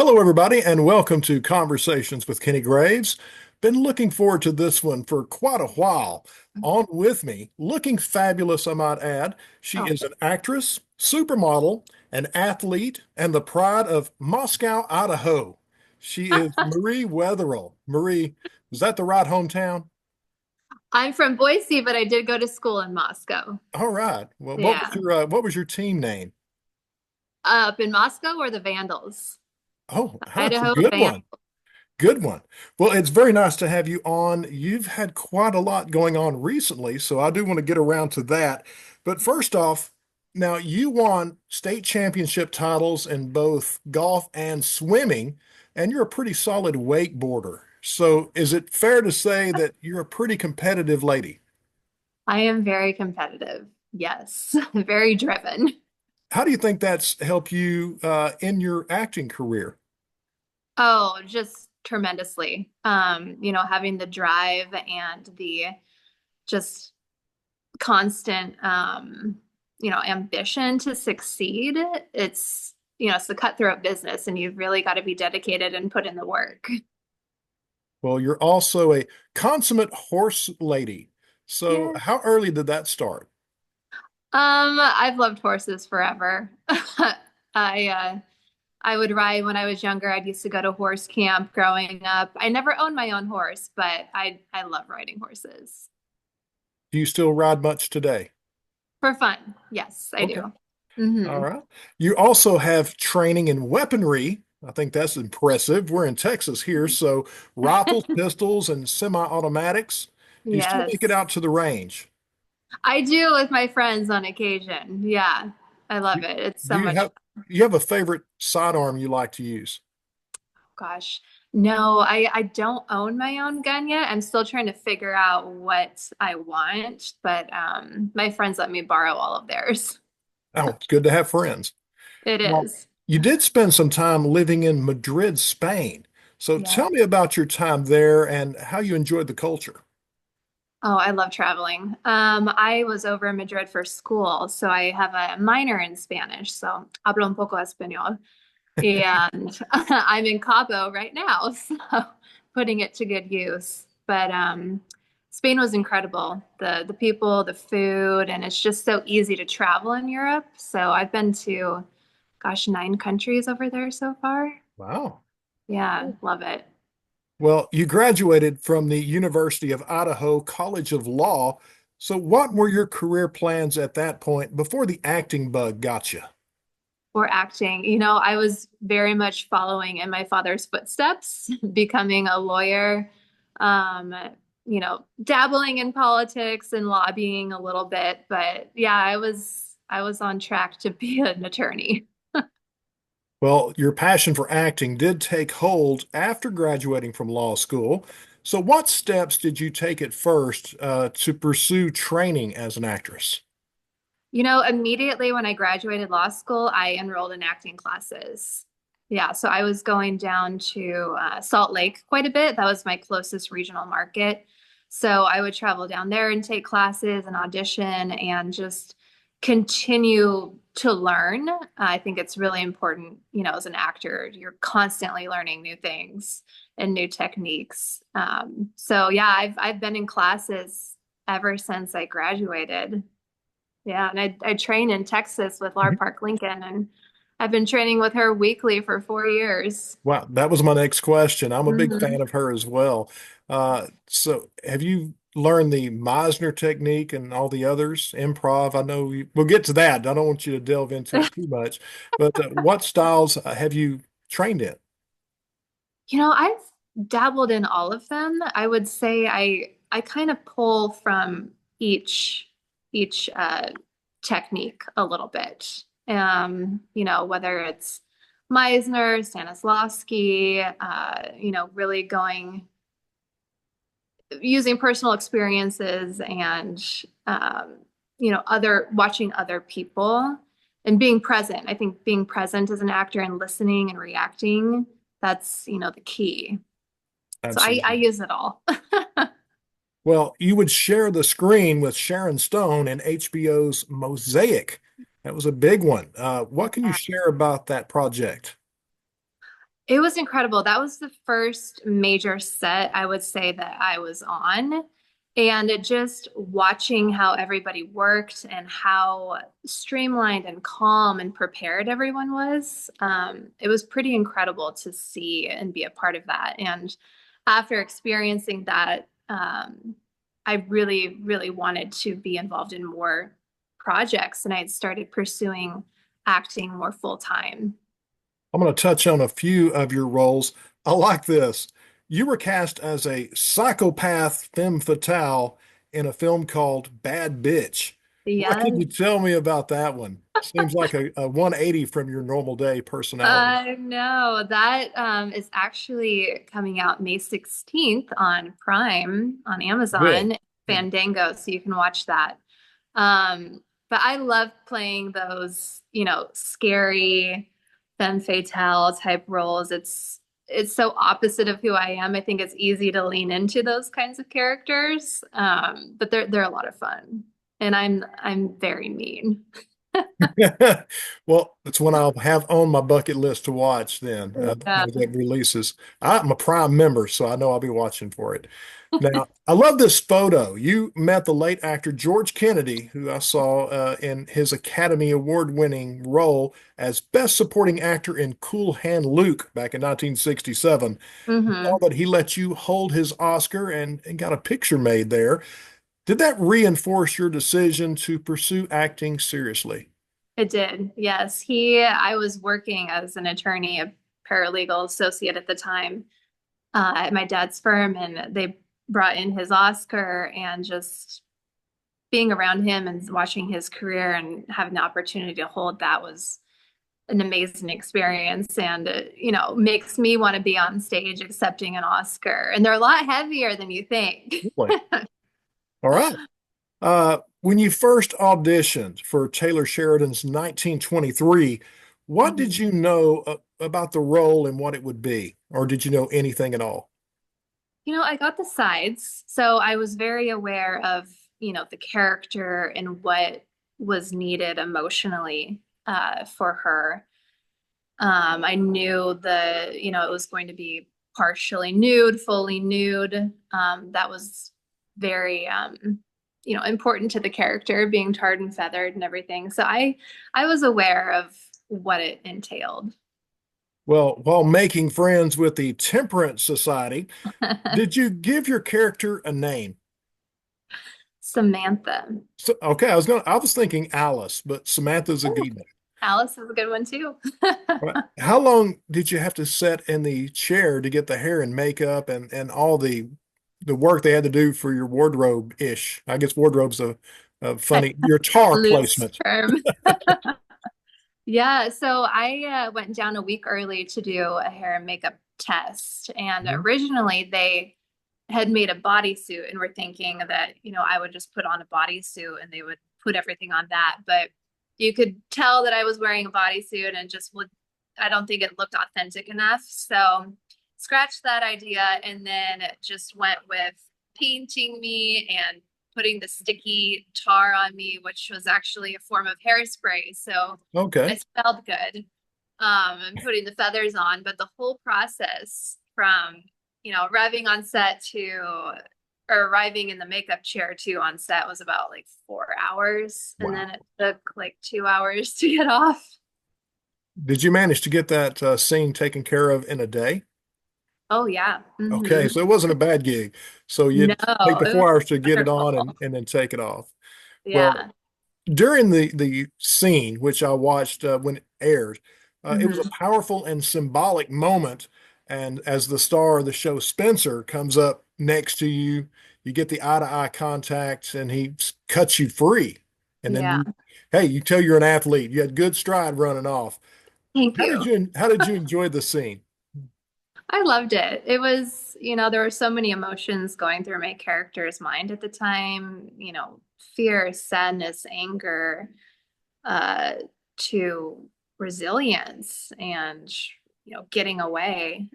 Hello, everybody, and welcome to Conversations with Kenny Graves. Been looking forward to this one for quite a while. On with me, looking fabulous, I might add. She Oh, is an actress, supermodel, an athlete, and the pride of Moscow, Idaho. She is Marie Wetherell. Marie, is that the right hometown? I'm from Boise, but I did go to school in Moscow. All right. Well, Yeah. what was your team name? Up in Moscow or the Vandals? Oh, that's a Idaho good Vandals. one. Good one. Well, it's very nice to have you on. You've had quite a lot going on recently, so I do want to get around to that. But first off, now you won state championship titles in both golf and swimming, and you're a pretty solid wakeboarder. So is it fair to say that you're a pretty competitive lady? I am very competitive. Yes, very driven. How do you think that's helped you in your acting career? Oh, just tremendously. Having the drive and the just constant ambition to succeed. It's the cutthroat business and you've really got to be dedicated and put in the work. Well, you're also a consummate horse lady. So Yeah. how early did that start? I've loved horses forever. I uh I would ride when I was younger. I used to go to horse camp growing up. I never owned my own horse, but I love riding horses. Do you still ride much today? For fun. Yes, I Okay. do. All Hmm. right. You also have training in weaponry. I think that's impressive. We're in Texas here, so rifles, pistols, and semi-automatics. Do you still make it Yes. out to the range? I do with my friends on occasion. Yeah. I love Do it. It's do so you much have you have a favorite sidearm you like to use? gosh. No, I don't own my own gun yet. I'm still trying to figure out what I want, but my friends let me borrow all of theirs. Oh, it's good to have friends. It Well, is. you did spend some time living in Madrid, Spain. So Yeah. tell me about your time there and how you enjoyed the culture. Oh, I love traveling. I was over in Madrid for school, so I have a minor in Spanish, so hablo un poco español. And I'm in Cabo right now, so putting it to good use. But Spain was incredible. The people, the food, and it's just so easy to travel in Europe. So I've been to, gosh, 9 countries over there so far. Wow. Yeah, love it. Well, you graduated from the University of Idaho College of Law. So, what were your career plans at that point before the acting bug got you? For acting. I was very much following in my father's footsteps, becoming a lawyer, um, dabbling in politics and lobbying a little bit, but yeah, I was on track to be an attorney. Well, your passion for acting did take hold after graduating from law school. So, what steps did you take at first to pursue training as an actress? Immediately when I graduated law school, I enrolled in acting classes. Yeah, so I was going down to Salt Lake quite a bit. That was my closest regional market. So I would travel down there and take classes and audition and just continue to learn. I think it's really important, as an actor, you're constantly learning new things and new techniques. So yeah, I've been in classes ever since I graduated. Yeah, and I train in Texas with Laura Park Lincoln, and I've been training with her weekly for 4 years. Wow, that was my next question. I'm a big Hmm. fan of her as well. So have you learned the Meisner technique and all the others, improv? I know we'll get to that. I don't want you to delve into it too much, but what styles have you trained in? I've dabbled in all of them. I would say I kind of pull from each technique a little bit. Whether it's Meisner, Stanislavski, really going using personal experiences and other watching other people and being present. I think being present as an actor and listening and reacting, that's the key. So I Absolutely. use it all. Well, you would share the screen with Sharon Stone in HBO's Mosaic. That was a big one. What can you Yeah. share about that project? It was incredible. That was the first major set I would say that I was on. And it just watching how everybody worked and how streamlined and calm and prepared everyone was, it was pretty incredible to see and be a part of that. And after experiencing that, I really, really wanted to be involved in more projects, and I had started pursuing acting more full time. I'm going to touch on a few of your roles. I like this. You were cast as a psychopath femme fatale in a film called Bad Bitch. What can Yes. you tell me about that one? Seems like a 180 from your normal day personality. No, that is actually coming out May 16th on Prime on Good. Amazon, Good. Fandango, so you can watch that. But I love playing those, scary femme fatale type roles. It's so opposite of who I am. I think it's easy to lean into those kinds of characters. But they're a lot of fun. And I'm very mean. Well, it's one I'll have on my bucket list to watch then Yeah. as it releases. I'm a Prime member, so I know I'll be watching for it. Now, I love this photo. You met the late actor George Kennedy, who I saw in his Academy Award-winning role as Best Supporting Actor in Cool Hand Luke back in 1967. I saw Hmm. that he let you hold his Oscar and got a picture made there. Did that reinforce your decision to pursue acting seriously? It did. Yes. I was working as an attorney, a paralegal associate at the time, at my dad's firm, and they brought in his Oscar, and just being around him and watching his career and having the opportunity to hold that was an amazing experience. And, makes me want to be on stage accepting an Oscar. And they're a lot heavier than you think. Really? All right. When you first auditioned for Taylor Sheridan's 1923, what did Mhm. you know about the role and what it would be? Or did you know anything at all? I got the sides, so I was very aware of, the character and what was needed emotionally for her. I knew it was going to be partially nude, fully nude. That was very, important to the character, being tarred and feathered and everything. So I was aware of what it entailed. Well, while making friends with the Temperance Society, did you give your character a name? Samantha. So, okay, I was thinking Alice, but Samantha's a Oh, good name. Alice is a good one too. Right. How long did you have to sit in the chair to get the hair and makeup and all the work they had to do for your wardrobe ish? I guess wardrobe's a funny your tar Loose placement. term. Yeah, so I went down a week early to do a hair and makeup test. And Mhm. originally they had made a bodysuit and were thinking that, I would just put on a bodysuit and they would put everything on that. But you could tell that I was wearing a bodysuit and just I don't think it looked authentic enough. So scratched that idea and then just went with painting me and putting the sticky tar on me, which was actually a form of hairspray. So I Okay. smelled good. And putting the feathers on, but the whole process from, arriving on set to or arriving in the makeup chair to on set was about like 4 hours. And then Wow. it took like 2 hours to get off. Did you manage to get that scene taken care of in a day? Oh yeah. Okay, so it wasn't a bad gig. So No, you'd take the it was 4 hours to get it on wonderful. and then take it off. Well, Yeah. during the scene, which I watched when it aired, it was a Hmm. powerful and symbolic moment. And as the star of the show, Spencer, comes up next to you, you get the eye-to-eye contact, and he cuts you free. And then Yeah. hey, you tell you're an athlete. You had good stride running off. Thank you. How did you enjoy the scene? I loved it. It was, there were so many emotions going through my character's mind at the time, fear, sadness, anger, uh, to resilience and, getting away.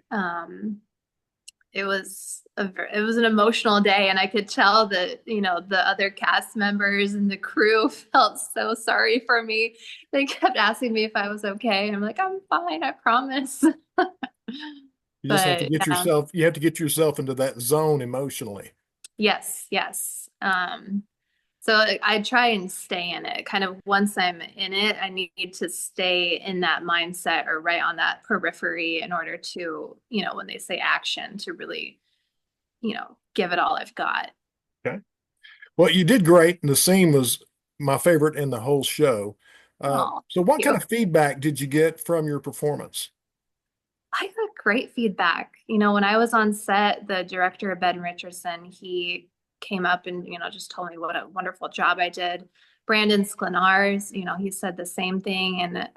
It was an emotional day, and I could tell that, the other cast members and the crew felt so sorry for me. They kept asking me if I was okay. I'm like, I'm fine, I promise. You just have to But get yeah, yourself, you have to get yourself into that zone emotionally. yes, yes. So I try and stay in it. Kind of once I'm in it, I need to stay in that mindset or right on that periphery in order to, when they say action, to really, give it all I've got. Okay. Well, you did great, and the scene was my favorite in the whole show. Oh, So, what thank kind you. of feedback did you get from your performance? I got great feedback. When I was on set, the director, Ben Richardson, he came up and, just told me what a wonderful job I did. Brandon Sklenars, he said the same thing. And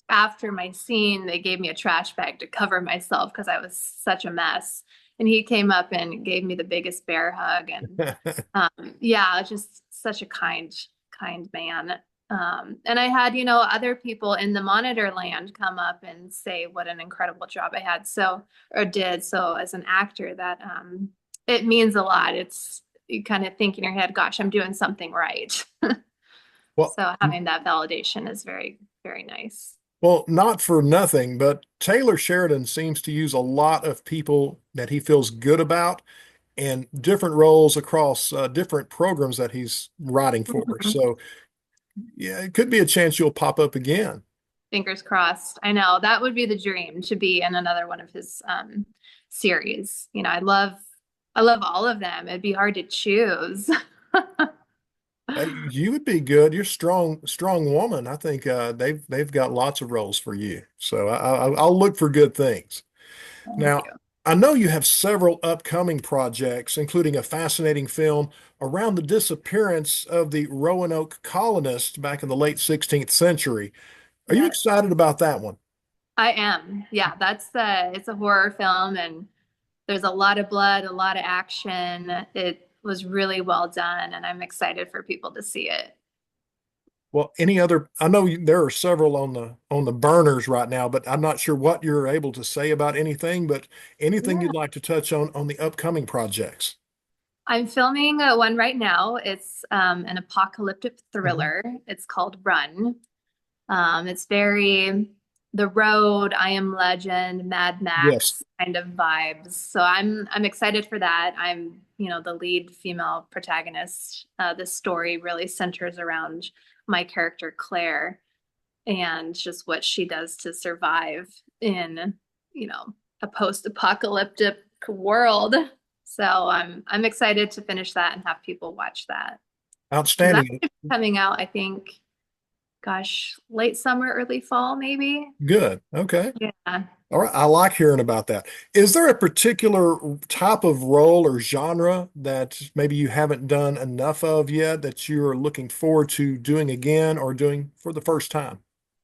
after my scene, they gave me a trash bag to cover myself because I was such a mess. And he came up and gave me the biggest bear hug. And yeah, just such a kind man. And I had, other people in the monitor land come up and say what an incredible job I had. So, or did. So as an actor, that it means a lot. It's you kind of think in your head, gosh, I'm doing something right. Well, So having that validation is very, very nice. well, not for nothing, but Taylor Sheridan seems to use a lot of people that he feels good about and different roles across different programs that he's writing for. Mhm. So, yeah, it could be a chance you'll pop up again. Fingers crossed. I know that would be the dream to be in another one of his series. I love all of them. It'd be hard to choose. You would be good. You're strong, strong woman. I think they've got lots of roles for you. So I'll look for good things. Thank Now, you. I know you have several upcoming projects, including a fascinating film around the disappearance of the Roanoke colonists back in the late 16th century. Are you Yes, excited about that one? I am. Yeah, it's a horror film and there's a lot of blood, a lot of action. It was really well done and I'm excited for people to see it. Well, any other? I know there are several on the burners right now, but I'm not sure what you're able to say about anything. But anything Yeah. you'd like to touch on the upcoming projects? I'm filming one right now. It's an apocalyptic Mhm. thriller. It's called Run. It's very The Road, I Am Legend, Mad Yes. Max kind of vibes. So I'm excited for that. I'm, the lead female protagonist. This story really centers around my character Claire and just what she does to survive in, a post-apocalyptic world. So I'm excited to finish that and have people watch that. And that's Outstanding. coming out, I think, gosh, late summer, early fall, maybe. Good. Okay. Yeah. All right. I like hearing about that. Is there a particular type of role or genre that maybe you haven't done enough of yet that you're looking forward to doing again or doing for the first time?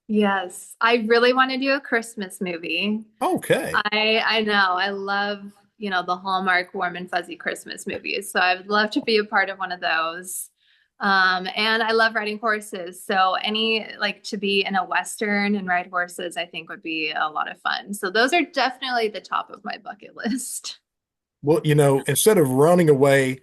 Yes. I really want to do a Christmas movie. Okay. I know. I love, the Hallmark warm and fuzzy Christmas movies. So I would love to be a part of one of those. And I love riding horses. So like to be in a Western and ride horses, I think would be a lot of fun. So those are definitely the top of my bucket list. Well, instead of running away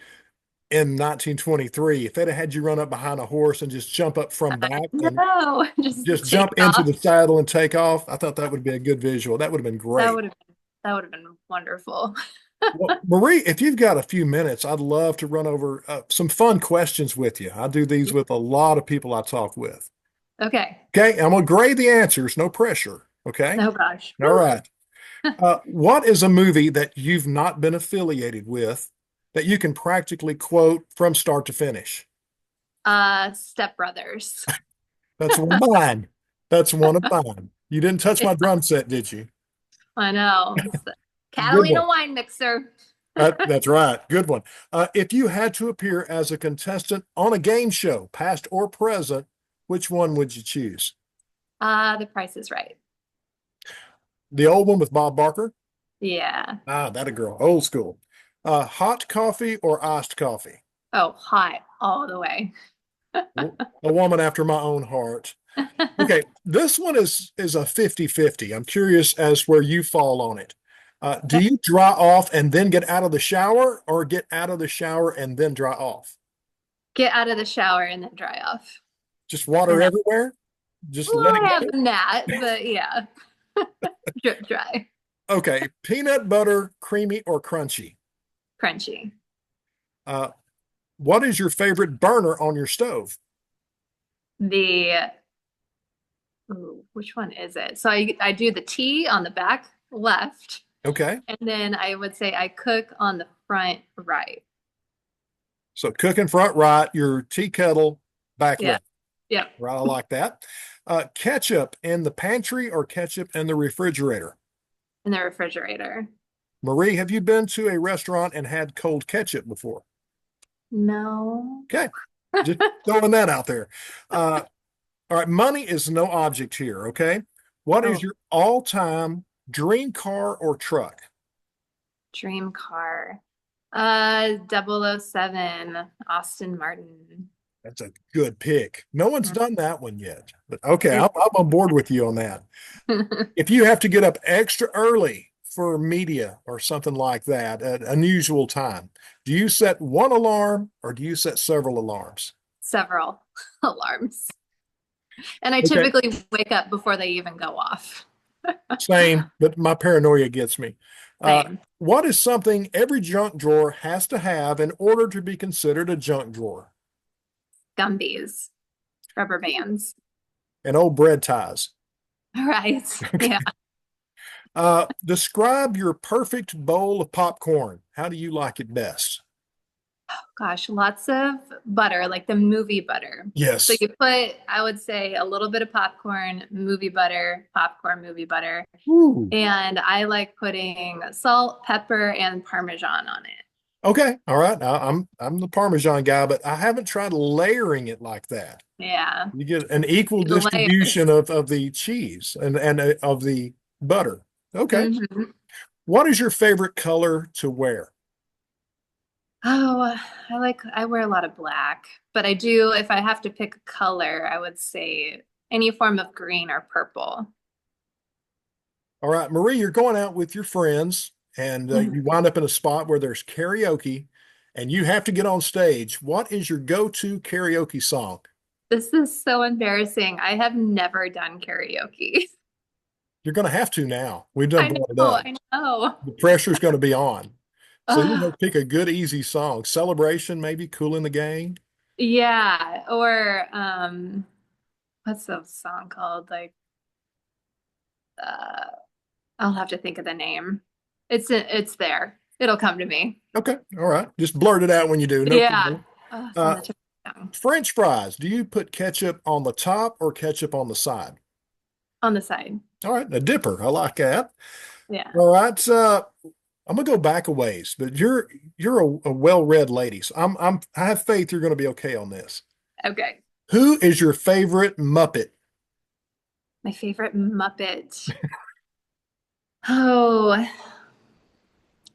in 1923, if they'd have had you run up behind a horse and just jump up from back and No, just just take jump into off. the saddle and take off, I thought that would be a good visual. That would have been That great. would have that would have been wonderful. Well, Marie, if you've got a few minutes, I'd love to run over some fun questions with you. I do these with a lot of people I talk with. Okay. Okay, I'm gonna grade the answers, no pressure. Okay, Oh gosh. all Woo. right. What is a movie that you've not been affiliated with that you can practically quote from start to finish? Step Brothers. That's one of mine. That's one of mine. You didn't touch my drum set, did you? I know. Good Catalina one. wine mixer. That's right. Good one. If you had to appear as a contestant on a game show, past or present, which one would you choose? The Price is Right. The old one with Bob Barker? Yeah. Ah, that a girl. Old school. Hot coffee or iced coffee? Oh, hot all the way. A woman after my own heart. Okay, this one is a 50-50. I'm curious as where you fall on it. Do you dry off and then get out of the shower or get out of the shower and then dry off? Get out of the shower and then dry off. Just I water know. everywhere? Just Well, let it I have go? a gnat, but yeah, drip dry. Okay, peanut butter, creamy or crunchy? Crunchy. Uh, what is your favorite burner on your stove? The Ooh, which one is it? So I do the tea on the back left, Okay, and then I would say I cook on the front right. so cooking front right, your tea kettle back Yeah. left. Yep. Right, I like that. Ketchup in the pantry or ketchup in the refrigerator? In the refrigerator. Marie, have you been to a restaurant and had cold ketchup before? No. Okay, just throwing that out there. Uh, all right, money is no object here. Okay, what is Oh, your all-time dream car or truck? dream car. 007, Austin Martin. That's a good pick. No one's done that one yet, but okay, It- I'm on board with you on that. If you have to get up extra early for media or something like that at unusual time, do you set one alarm or do you set several alarms? Several alarms. And I Okay, typically wake up before they even go off. same, but my paranoia gets me. Uh, Same. what is something every junk drawer has to have in order to be considered a junk drawer? Gumbies, rubber bands. And old bread ties. Right. Yeah. Okay. Describe your perfect bowl of popcorn. How do you like it best? Gosh, lots of butter, like the movie butter. So Yes. you put, I would say, a little bit of popcorn, movie butter, popcorn, movie butter. Ooh. And I like putting salt, pepper, and Parmesan on it. Okay. All right. I'm the Parmesan guy, but I haven't tried layering it like that. Yeah. You get an equal The distribution layers. of the cheese and of the butter. Okay. Hmm. What is your favorite color to wear? Oh, I wear a lot of black, but I do, if I have to pick a color, I would say any form of green or purple. All right, Marie, you're going out with your friends and you wind up in a spot where there's karaoke and you have to get on stage. What is your go-to karaoke song? This is so embarrassing. I have never done karaoke. You're going to have to now. We've done I brought it know, up. I know. The pressure's going to be on. So you Ugh. know, pick a good, easy song. Celebration, maybe Cool in the Gang. Yeah, or what's the song called? Like uh I'll have to think of the name. It's there. It'll come to me. Okay, all right. Just blurt it out when you do. No Yeah. problem. Oh, it's on Uh, the tip of my tongue. French fries. Do you put ketchup on the top or ketchup on the side? On the side. All right, a dipper. I like that. Yeah. All right. I'm gonna go back a ways, but you're a well-read lady, so I have faith you're gonna be okay on this. Okay. Who is your favorite Muppet? My favorite Muppet. Oh,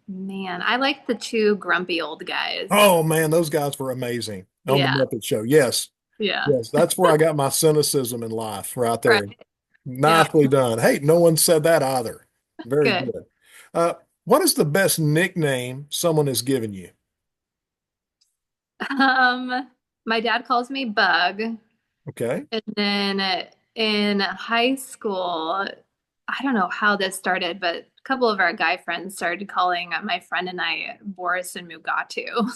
man. I like the two grumpy old guys. Oh man, those guys were amazing on the Yeah. Muppet Show. Yes, Yeah. yes, that's where I got my cynicism in life, right there. Right. Yeah. Nicely done. Hey, no one said that either. Very Good. good. Uh, what is the best nickname someone has given you? My dad calls me Bug. Okay. And then in high school, I don't know how this started, but a couple of our guy friends started calling my friend and I Boris and Mugatu.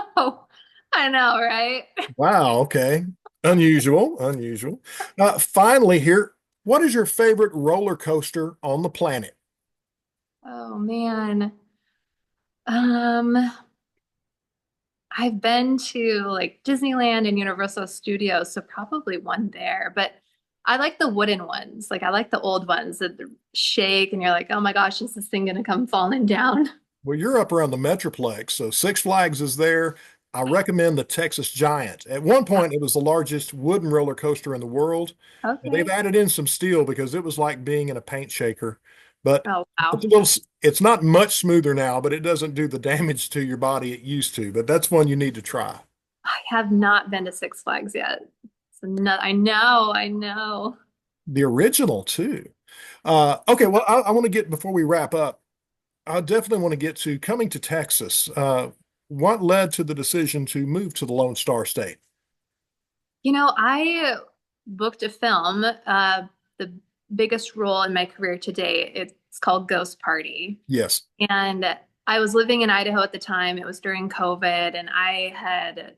So I know, right? Wow. Okay. Unusual. Unusual. Finally, here, what is your favorite roller coaster on the planet? Oh man. Um, I've been to like Disneyland and Universal Studios, so probably one there, but I like the wooden ones. Like I like the old ones that shake and you're like, oh my gosh, is this thing gonna come falling down? Well, you're up around the Metroplex, so Six Flags is there. I recommend the Texas Giant. At one point, it was the largest wooden roller coaster in the world. And they've Okay. added in some steel because it was like being in a paint shaker. But Oh it's wow. a little, it's not much smoother now, but it doesn't do the damage to your body it used to. But that's one you need to try. I have not been to Six Flags yet. So no, I know, I know. The original, too. Okay, well, I want to get, before we wrap up, I definitely want to get to coming to Texas. What led to the decision to move to the Lone Star State? I booked a film, the biggest role in my career to date. It's called Ghost Party. Yes. And I was living in Idaho at the time. It was during COVID, and I had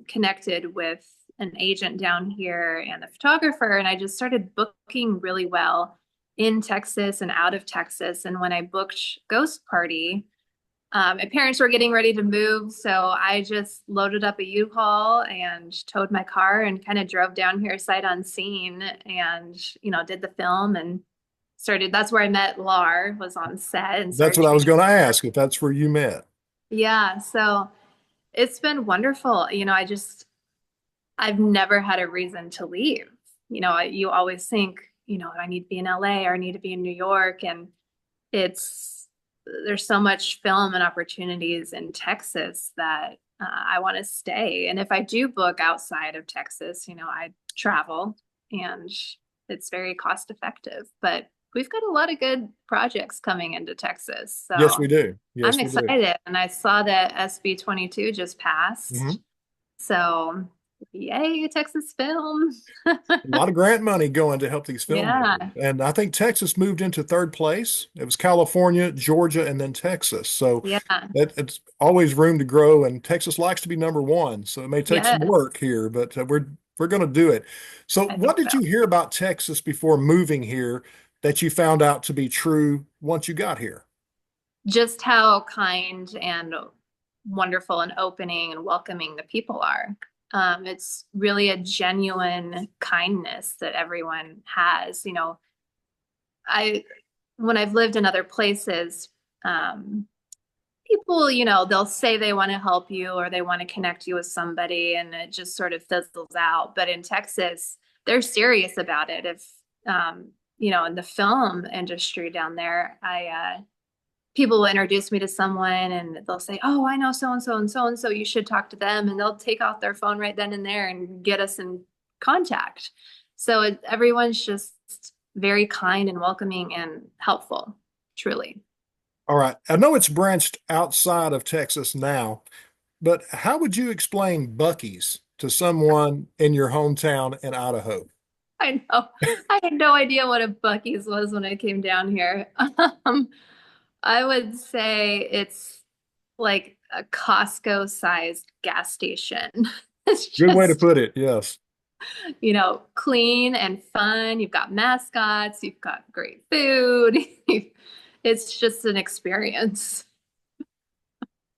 connected with an agent down here and a photographer, and I just started booking really well in Texas and out of Texas. And when I booked Ghost Party, my parents were getting ready to move, so I just loaded up a U-Haul and towed my car and kind of drove down here sight unseen and, did the film and started. That's where I met Lar, was on set and That's started what I was shooting. going to ask, if that's where you met. Yeah, so it's been wonderful. I've never had a reason to leave. You always think, I need to be in LA or I need to be in New York. And it's, there's so much film and opportunities in Texas that I want to stay. And if I do book outside of Texas, I travel and it's very cost effective. But we've got a lot of good projects coming into Texas. Yes, we So do. I'm Yes, we do. excited. And I saw that SB 22 just passed. Mhm. So yay, Texas film. A lot of grant money going to help these filmmakers. Yeah. And I think Texas moved into third place. It was California, Georgia, and then Texas. So Yeah. it's always room to grow. And Texas likes to be number one. So it may take some Yes. work here, but we're going to do it. So I what think did so. you hear about Texas before moving here that you found out to be true once you got here? Just how kind and wonderful and opening and welcoming the people are. It's really a genuine kindness that everyone has. I when I've lived in other places, um, people, they'll say they want to help you or they want to connect you with somebody, and it just sort of fizzles out. But in Texas, they're serious about it. If in the film industry down there, people will introduce me to someone and they'll say, "Oh, I know so and so and so and so. You should talk to them." And they'll take off their phone right then and there and get us in contact. So everyone's just very kind and welcoming and helpful, truly. All right. I know it's branched outside of Texas now, but how would you explain Buc-ee's to someone in your hometown in Idaho? I know. I had no idea what a Buc-ee's was when I came down here. Um, I would say it's like a Costco-sized gas station. It's Good way to just put it. Yes. clean and fun. You've got mascots, you've got great food. It's just an experience.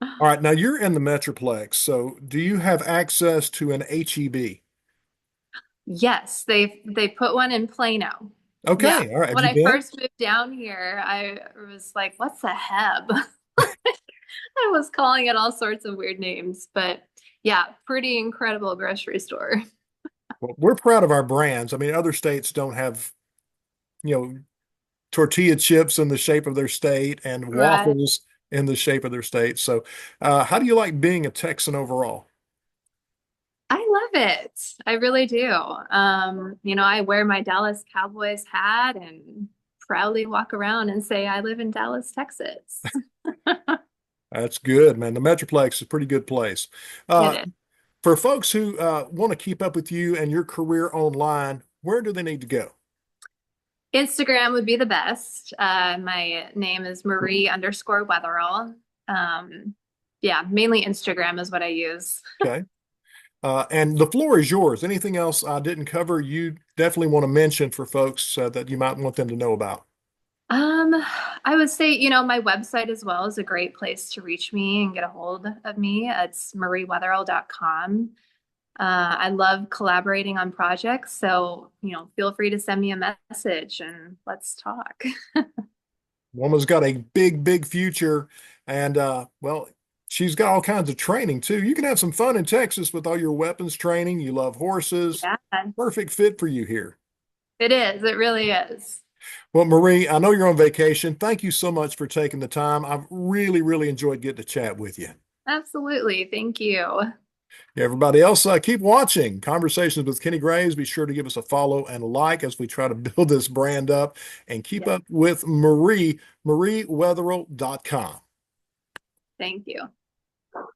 All right. Now you're in the Metroplex. So do you have access to an HEB? Yes, they put one in Plano. Yeah. Okay. All right. Have When you I been? first moved down here, I was like, what's a heb? I was calling it all sorts of weird names, but yeah, pretty incredible grocery store. Well, we're proud of our brands. I mean, other states don't have, you know, tortilla chips in the shape of their state and Right. waffles in the shape of their state. So, how do you like being a Texan overall? I love it. I really do. I wear my Dallas Cowboys hat and proudly walk around and say I live in Dallas, Texas. That's good, man. The Metroplex is a pretty good place. It Uh, is. for folks who want to keep up with you and your career online, where do they need to go? Instagram would be the best. My name is Marie_Wetherell. Yeah, mainly Instagram is what I use. Okay. And the floor is yours. Anything else I didn't cover, you definitely want to mention for folks that you might want them to know about. Um, I would say, my website as well is a great place to reach me and get a hold of me. It's mariewetherell.com. I love collaborating on projects, so, feel free to send me a message and let's talk. Woman's got a big, big future. And, well, she's got all kinds of training too. You can have some fun in Texas with all your weapons training. You love horses. Yeah, Perfect fit for you here. it is. It really is. Well, Marie, I know you're on vacation. Thank you so much for taking the time. I've really, really enjoyed getting to chat with you. Absolutely. Thank you. Yeah, everybody else, keep watching Conversations with Kenny Graves. Be sure to give us a follow and a like as we try to build this brand up and keep Yeah, up with Marie, mariewetherell.com. thank you.